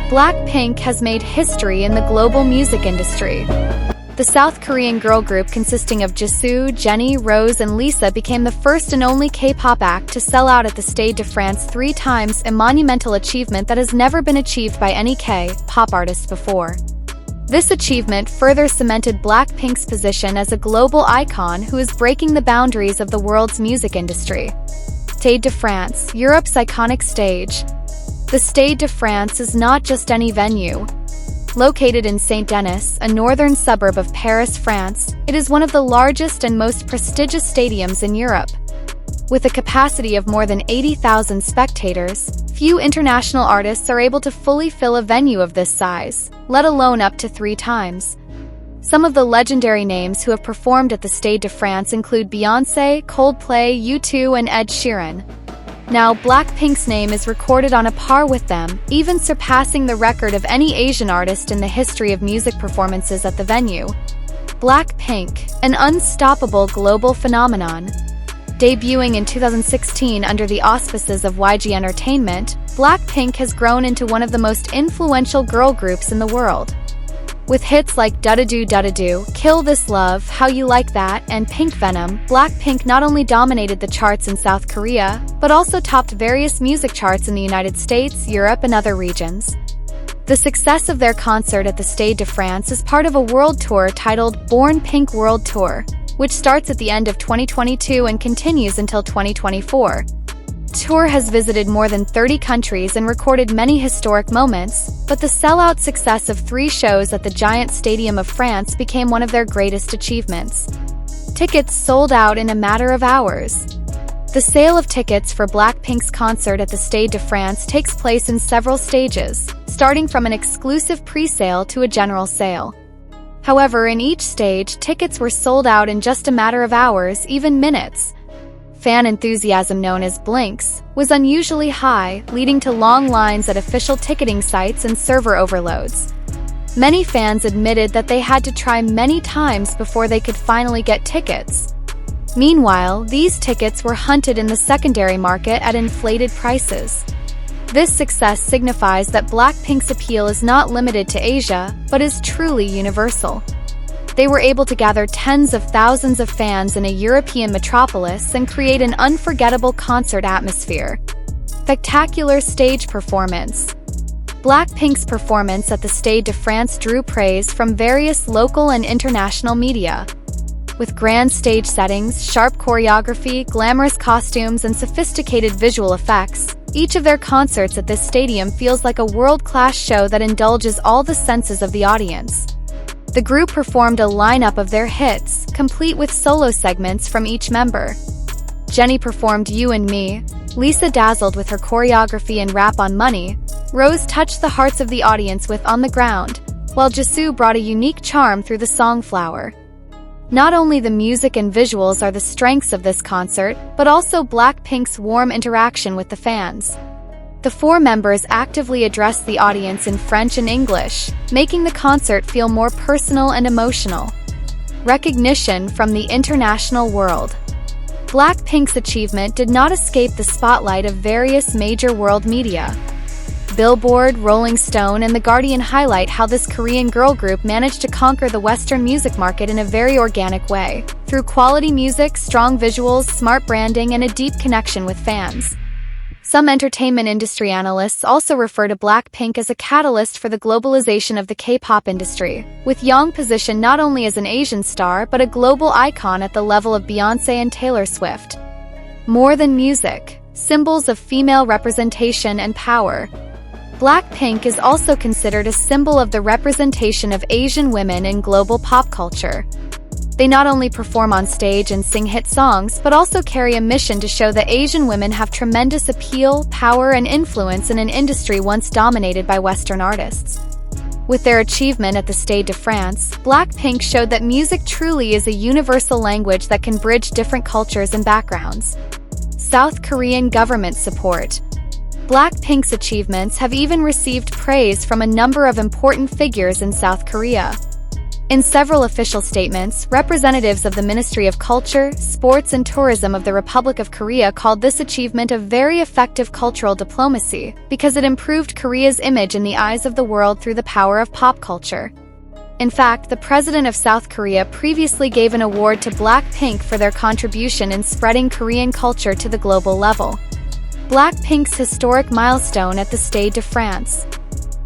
Blackpink has made history in the global music industry. The South Korean girl group consisting of Jisoo, Jennie, Rosé, and Lisa became the first and only K-pop act to sell out at the Stade de France 3 times, a monumental achievement that has never been achieved by any K-pop artist before. This achievement further cemented Blackpink's position as a global icon who is breaking the boundaries of the world's music industry. Stade de France, Europe's iconic stage. The Stade de France is not just any venue. Located in Saint-Denis, a northern suburb of Paris, France, it is one of the largest and most prestigious stadiums in Europe. With a capacity of more than 80,000 spectators, few international artists are able to fully fill a venue of this size, let alone up to 3 times. Some of the legendary names who have performed at the Stade de France include Beyoncé, Coldplay, U2, and Ed Sheeran. Now, Blackpink's name is recorded on a par with them, even surpassing the record of any Asian artist in the history of music performances at the venue. Blackpink, an unstoppable global phenomenon. Debuting in 2016 under the auspices of YG Entertainment, Blackpink has grown into one of the most influential girl groups in the world. With hits like Do, Kill This Love, How You Like That, and Pink Venom, Blackpink not only dominated the charts in South Korea, but also topped various music charts in the United States, Europe, and other regions. The success of their concert at the Stade de France is part of a world tour titled Born Pink World Tour, which starts at the end of 2022 and continues until 2024. Tour has visited more than 30 countries and recorded many historic moments, but the sellout success of 3 shows at the giant Stadium of France became one of their greatest achievements. Tickets sold out in a matter of hours. The sale of tickets for Blackpink's concert at the Stade de France takes place in several stages, starting from an exclusive pre-sale to a general sale. However, in each stage, tickets were sold out in just a matter of hours, even minutes. Fan enthusiasm, known as blinks, was unusually high, leading to long lines at official ticketing sites and server overloads. Many fans admitted that they had to try many times before they could finally get tickets. Meanwhile, these tickets were hunted in the secondary market at inflated prices. This success signifies that Blackpink's appeal is not limited to Asia, but is truly universal. They were able to gather tens of thousands of fans in a European metropolis and create an unforgettable concert atmosphere. Spectacular stage performance. Blackpink's performance at the Stade de France drew praise from various local and international media. With grand stage settings, sharp choreography, glamorous costumes, and sophisticated visual effects, each of their concerts at this stadium feels like a world-class show that indulges all the senses of the audience. The group performed a lineup of their hits, complete with solo segments from each member. Jennie performed You and Me, Lisa dazzled with her choreography and rap on Money, Rosé touched the hearts of the audience with On the Ground, while Jisoo brought a unique charm through the song Flower. Not only the music and visuals are the strengths of this concert, but also Blackpink's warm interaction with the fans. The 4 members actively addressed the audience in French and English, making the concert feel more personal and emotional. Recognition from the international world. Blackpink's achievement did not escape the spotlight of various major world media. Billboard, Rolling Stone, and The Guardian highlight how this Korean girl group managed to conquer the Western music market in a very organic way, through quality music, strong visuals, smart branding, and a deep connection with fans. Some entertainment industry analysts also refer to Blackpink as a catalyst for the globalization of the K-pop industry, with Young positioned not only as an Asian star but a global icon at the level of Beyoncé and Taylor Swift. More than music, symbols of female representation and power. Blackpink is also considered a symbol of the representation of Asian women in global pop culture. They not only perform on stage and sing hit songs, but also carry a mission to show that Asian women have tremendous appeal, power, and influence in an industry once dominated by Western artists. With their achievement at the Stade de France, Blackpink showed that music truly is a universal language that can bridge different cultures and backgrounds. South Korean government support. Blackpink's achievements have even received praise from a number of important figures in South Korea. In several official statements, representatives of the Ministry of Culture, Sports and Tourism of the Republic of Korea called this achievement a very effective cultural diplomacy because it improved Korea's image in the eyes of the world through the power of pop culture. In fact, the president of South Korea previously gave an award to Blackpink for their contribution in spreading Korean culture to the global level. Blackpink's historic milestone at the Stade de France.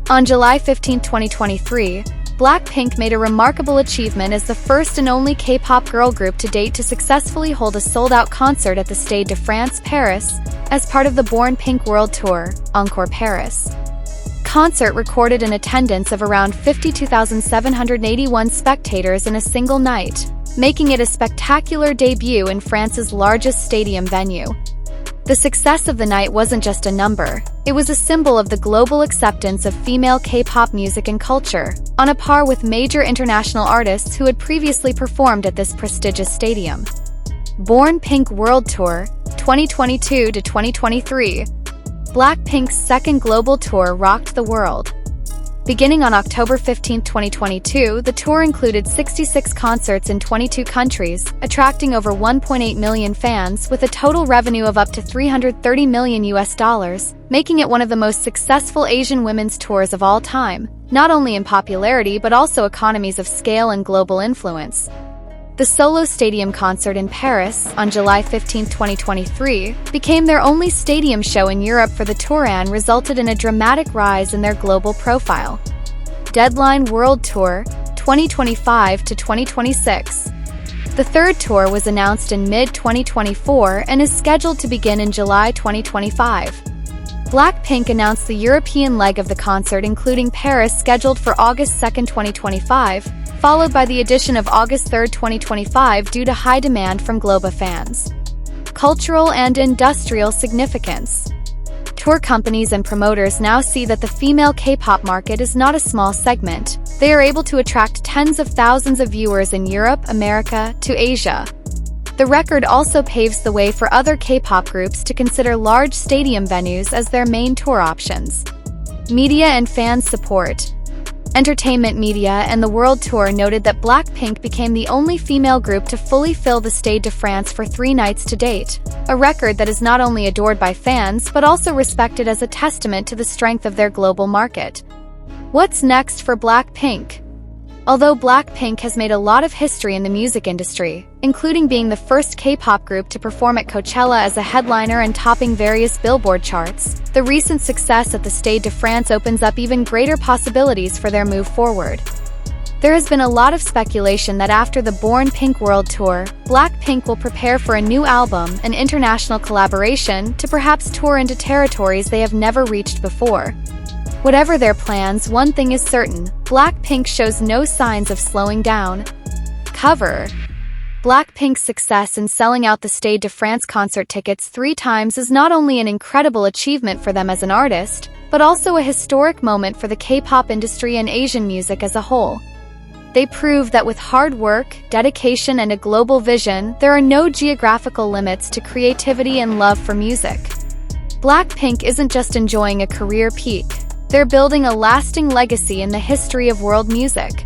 On July 15, 2023, Blackpink made a remarkable achievement as the first and only K-pop girl group to date to successfully hold a sold-out concert at the Stade de France, Paris, as part of the Born Pink World Tour, Encore Paris. Concert recorded an attendance of around 52,781 spectators in a single night, making it a spectacular debut in France's largest stadium venue. The success of the night wasn't just a number, it was a symbol of the global acceptance of female K-pop music and culture, on a par with major international artists who had previously performed at this prestigious stadium. Born Pink World Tour, 2022 to 2023. Blackpink's second global tour rocked the world. Beginning on October 15, 2022, the tour included 66 concerts in 22 countries, attracting over 1.8 million fans with a total revenue of up to $330 million, making it one of the most successful Asian women's tours of all time, not only in popularity but also economies of scale and global influence. The solo stadium concert in Paris, on July 15, 2023, became their only stadium show in Europe for the tour and resulted in a dramatic rise in their global profile. Deadline World Tour, 2025 to 2026. The third tour was announced in mid-2024 and is scheduled to begin in July 2025. Blackpink announced the European leg of the concert, including Paris, scheduled for August 2, 2025, followed by the addition of August 3, 2025 due to high demand from global fans. Cultural and industrial significance. Tour companies and promoters now see that the female K-pop market is not a small segment. They are able to attract tens of thousands of viewers in Europe, America, to Asia. The record also paves the way for other K-pop groups to consider large stadium venues as their main tour options. Media and fan support. Entertainment media and the World Tour noted that Blackpink became the only female group to fully fill the Stade de France for 3 nights to date, a record that is not only adored by fans but also respected as a testament to the strength of their global market. What's next for Blackpink? Although Blackpink has made a lot of history in the music industry, including being the first K-pop group to perform at Coachella as a headliner and topping various Billboard charts, the recent success at the Stade de France opens up even greater possibilities for their move forward. There has been a lot of speculation that after the Born Pink World Tour, Blackpink will prepare for a new album, an international collaboration, to perhaps tour into territories they have never reached before. Whatever their plans, one thing is certain: Blackpink shows no signs of slowing down. Cover. Blackpink's success in selling out the Stade de France concert tickets 3 times is not only an incredible achievement for them as an artist, but also a historic moment for the K-pop industry and Asian music as a whole. They prove that with hard work, dedication, and a global vision, there are no geographical limits to creativity and love for music. Blackpink isn't just enjoying a career peak. They're building a lasting legacy in the history of world music.